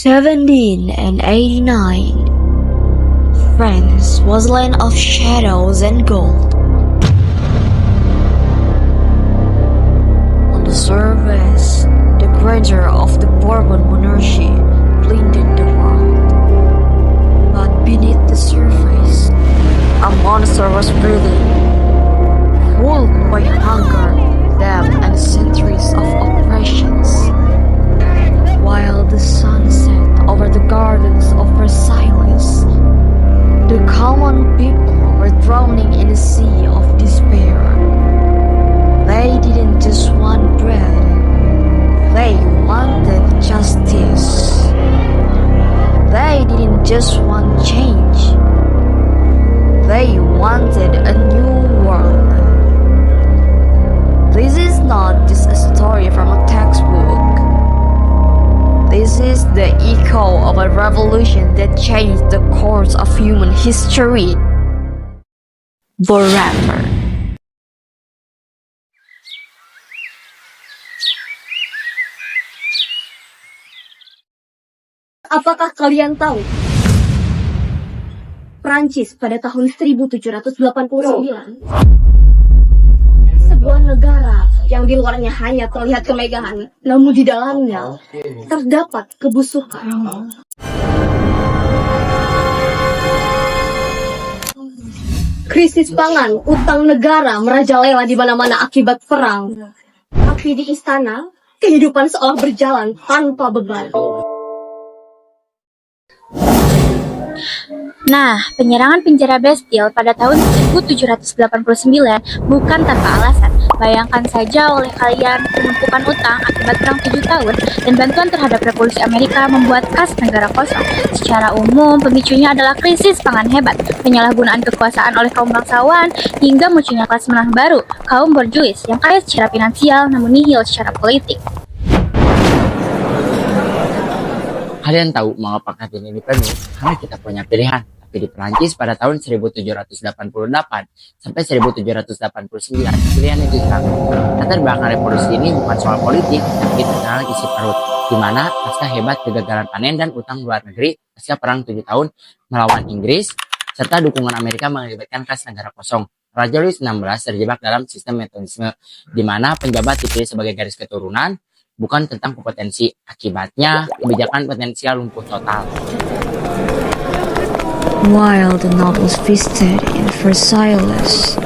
1789. France was a land of shadows and gold. On the surface, the grandeur of the Bourbon monarchy blinded the world. But beneath the surface, a monster was breathing, fueled by hunger, death, and centuries of oppressions. While the sun set over the gardens of Versailles, the common people were drowning in a sea of despair. They didn't just want bread, they wanted justice. They didn't just want change, they wanted a new world. This is not just a story from a textbook. This is the echo of a revolution that changed the course of human history forever. Apakah kalian tahu? Prancis pada tahun 1789, sebuah negara yang di luarnya hanya terlihat kemegahan, namun di dalamnya terdapat kebusukan. Krisis pangan, utang negara merajalela di mana-mana akibat perang. Tapi di istana, kehidupan seolah berjalan tanpa beban. Nah, penyerangan penjara Bastille pada tahun 1789 bukan tanpa alasan. Bayangkan saja oleh kalian penumpukan utang akibat perang 7 tahun dan bantuan terhadap revolusi Amerika membuat kas negara kosong. Secara umum, pemicunya adalah krisis pangan hebat, penyalahgunaan kekuasaan oleh kaum bangsawan, hingga munculnya kelas menengah baru, kaum borjuis, yang kaya secara finansial namun nihil secara politik. Kalian tahu mengapa kantin ini penuh? Karena kita punya pilihan. Tapi di Perancis pada tahun 1788 sampai 1789, pilihan itu hilang. Latar belakang revolusi ini bukan soal politik, tapi tentang isi perut. Di mana pasca hebat kegagalan panen dan utang luar negeri pasca perang 7 tahun melawan Inggris, serta dukungan Amerika mengakibatkan kas negara kosong. Raja Louis XVI terjebak dalam sistem metodisme, di mana penjabat dipilih sebagai garis keturunan, bukan tentang kompetensi. Akibatnya, kebijakan potensial lumpuh total. While the nobles feasted in Versailles,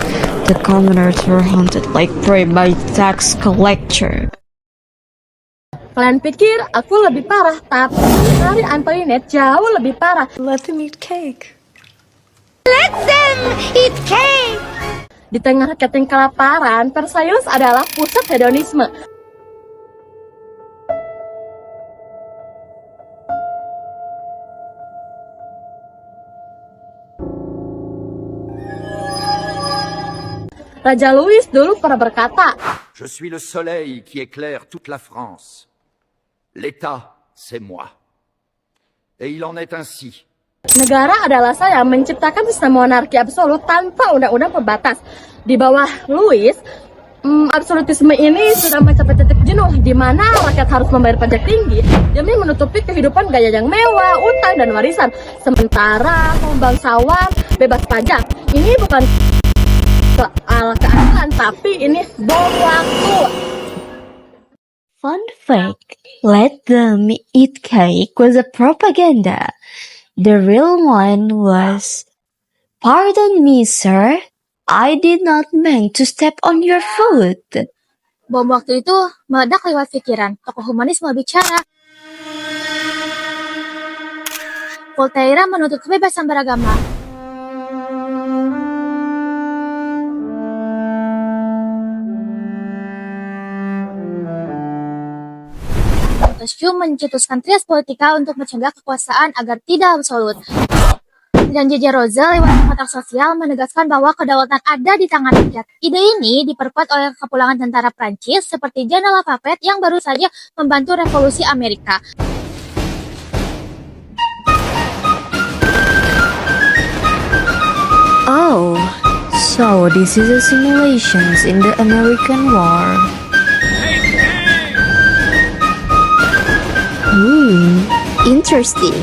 the commoners were hunted like prey by tax collector. Kalian pikir aku lebih parah, tapi Marie Antoinette jauh lebih parah. Let them eat cake. Let them eat cake! Di tengah keting kelaparan, Versailles adalah pusat hedonisme. Raja Louis dulu pernah berkata, Je suis le soleil qui éclaire toute la France. L'État, c'est moi. Et il en est ainsi. negara adalah saya menciptakan sistem monarki absolut tanpa undang-undang pembatas. Di bawah Louis, absolutisme ini sudah mencapai titik jenuh, di mana rakyat harus membayar pajak tinggi demi menutupi kehidupan gaya yang mewah, utang, dan warisan. Sementara kaum bangsawan bebas pajak. Ini bukan soal keadilan, tapi ini bom waktu. Fun fact, let them eat cake was a propaganda. The real one was, pardon me, sir, I did not mean to step on your foot. Bom waktu itu meledak lewat pikiran tokoh humanisme bicara. Voltaire menuntut kebebasan beragama. Montesquieu mencetuskan trias politika untuk mencegah kekuasaan agar tidak absolut. Dan J.J. Rousseau lewat kontrak sosial menegaskan bahwa kedaulatan ada di tangan rakyat. Ide ini diperkuat oleh kepulangan tentara Prancis seperti Jean Lafayette yang baru saja membantu revolusi Amerika. Oh, so this is a simulations in the American War. interesting.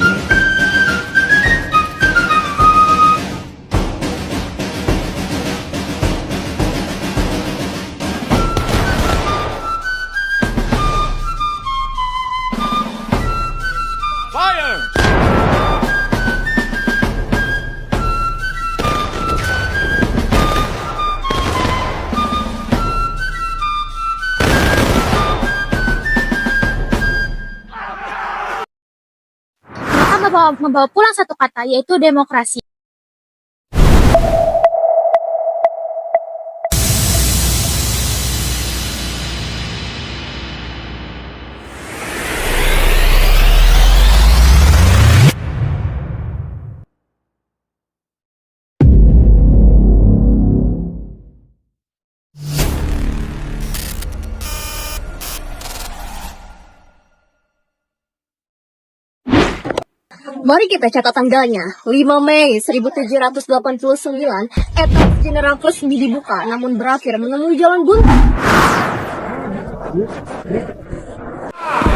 Mereka membawa pulang satu kata, yaitu demokrasi. Mari kita catat tanggalnya. 5 Mei 1789, etap General resmi dibuka, namun berakhir menemui jalan buntu.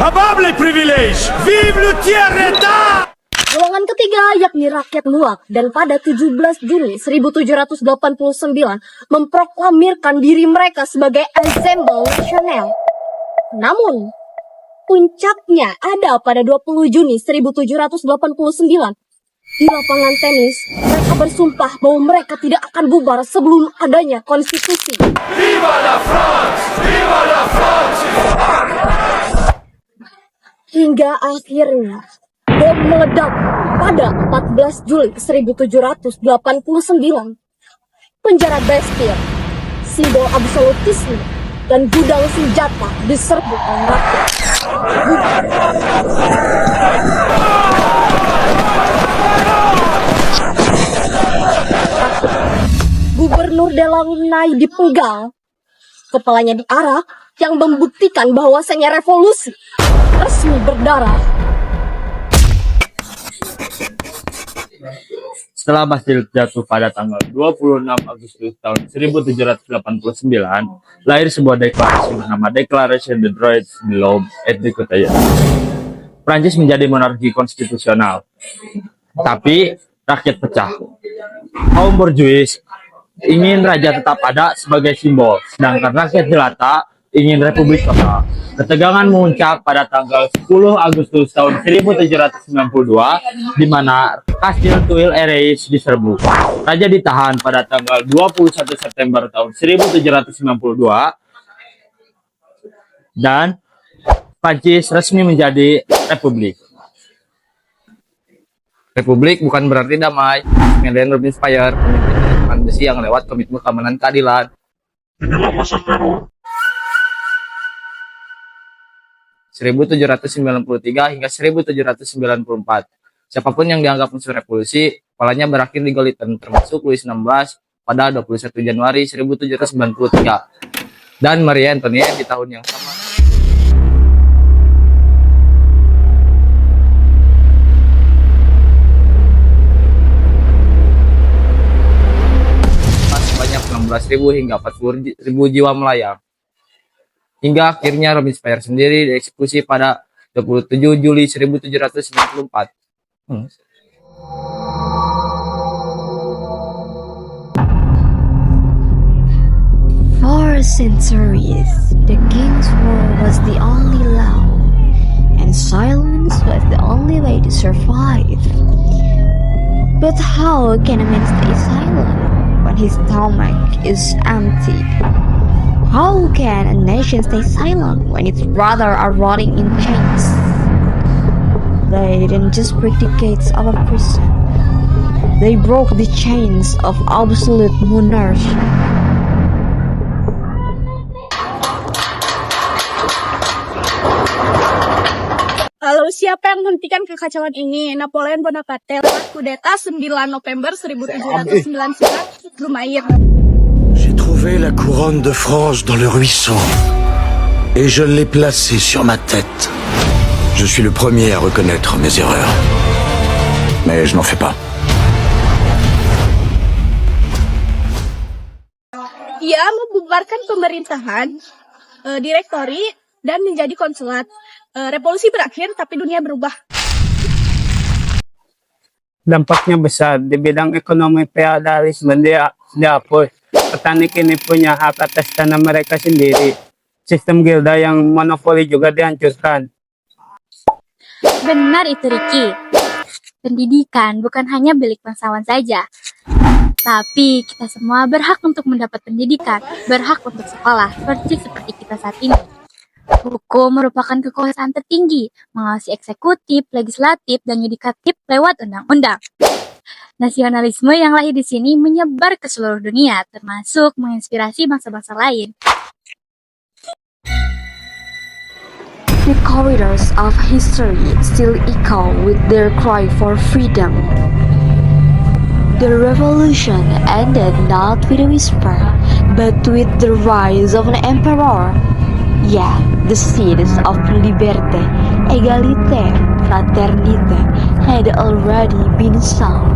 À bas les privilèges! Vive le tiers-état! Golongan ketiga yakni rakyat luwak dan pada 17 Juni 1789 memproklamirkan diri mereka sebagai Assemblée Nationale. Namun, puncaknya ada pada 20 Juni 1789. Di lapangan tenis, mereka bersumpah bahwa mereka tidak akan bubar sebelum adanya konstitusi. Viva la France! Viva la France! Hingga akhirnya, bom meledak pada 14 Juli 1789. Penjara Bastille, simbol absolutisme, dan gudang senjata diserbu oleh rakyat. Gubernur Delaunay dipenggal, kepalanya diarak, yang membuktikan bahwasanya revolusi resmi berdarah. Setelah Bastille jatuh pada tanggal 26 Agustus tahun 1789, lahir sebuah deklarasi bernama Declaration des droits de l'homme et du citoyen. Prancis menjadi monarki konstitusional, tapi rakyat pecah. Kaum borjuis ingin raja tetap ada sebagai simbol, sedangkan rakyat jelata ingin republik total. Ketegangan memuncak pada tanggal 10 Agustus tahun 1792, di mana Kastil Tuileries diserbu. Raja ditahan pada tanggal 21 September tahun 1792, dan Prancis resmi menjadi republik. Republik bukan berarti damai. Kemudian Robin Spire, pemimpin besi yang lewat komitmen keamanan keadilan. Inilah masa teror. 1793 hingga 1794. Siapapun yang dianggap musuh revolusi, kepalanya berakhir di Golitan, termasuk Louis XVI pada 21 Januari 1793 dan Marie Antoinette di tahun yang sama. Sebanyak 16.000 hingga 40.000 jiwa melayang. Hingga akhirnya Robespierre sendiri dieksekusi pada 27 Juli 1794. For centuries, the king's rule was the only law, and silence was the only way to survive. But how can a man stay silent when his stomach is empty? How can a nation stay silent when its brothers are rotting in chains? They didn't just break the gates of a prison. They broke the chains of absolute monarchy. Lalu siapa yang menghentikan kekacauan ini? Napoleon Bonaparte lewat kudeta 9 November 1799 Brumaire. J'ai trouvé la couronne de France dans le ruisseau et je l'ai placée sur ma tête. Je suis le premier à reconnaître mes erreurs, mais je n'en fais pas. Ia membubarkan pemerintahan, direktori, dan menjadi konsulat. Revolusi berakhir, tapi dunia berubah. Dampaknya besar di bidang ekonomi feodalisme dihapus. Petani kini punya hak atas tanah mereka sendiri. Sistem gilda yang monopoli juga dihancurkan. Benar itu, Ricky. Pendidikan bukan hanya milik bangsawan saja. Tapi kita semua berhak untuk mendapat pendidikan, berhak untuk sekolah, seperti kita saat ini. Hukum merupakan kekuasaan tertinggi, mengawasi eksekutif, legislatif, dan yudikatif lewat undang-undang. Nasionalisme yang lahir di sini menyebar ke seluruh dunia, termasuk menginspirasi bangsa-bangsa lain. The corridors of history still echo with their cry for freedom. The revolution ended not with a whisper, but with the rise of an emperor. Yeah, the seeds of liberté, égalité, fraternité had already been sown.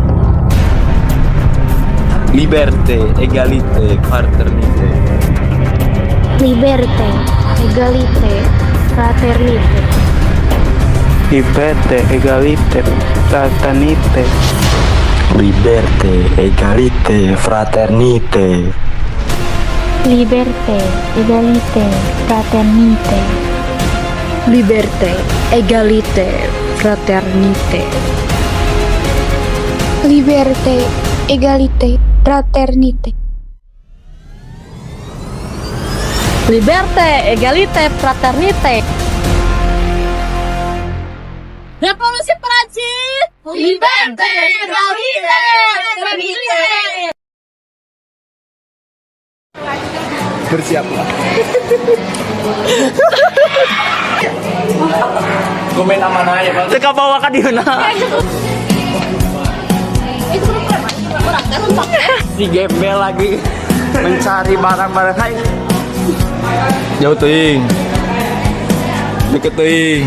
Liberté, égalité, fraternité. Liberté, égalité, fraternité. Liberté, égalité, fraternité. Liberté, égalité, fraternité. Liberté, égalité, fraternité. Liberté, égalité, fraternité. Liberté, égalité, fraternité. Liberté, égalité, fraternité. Revolusi Prancis. Liberté, égalité, fraternité. Bersiaplah. Komen aman aja, Bang. Teka bawa ka di na. Si gembel lagi mencari barang-barang. Hai. Jauh ting. Deket ting.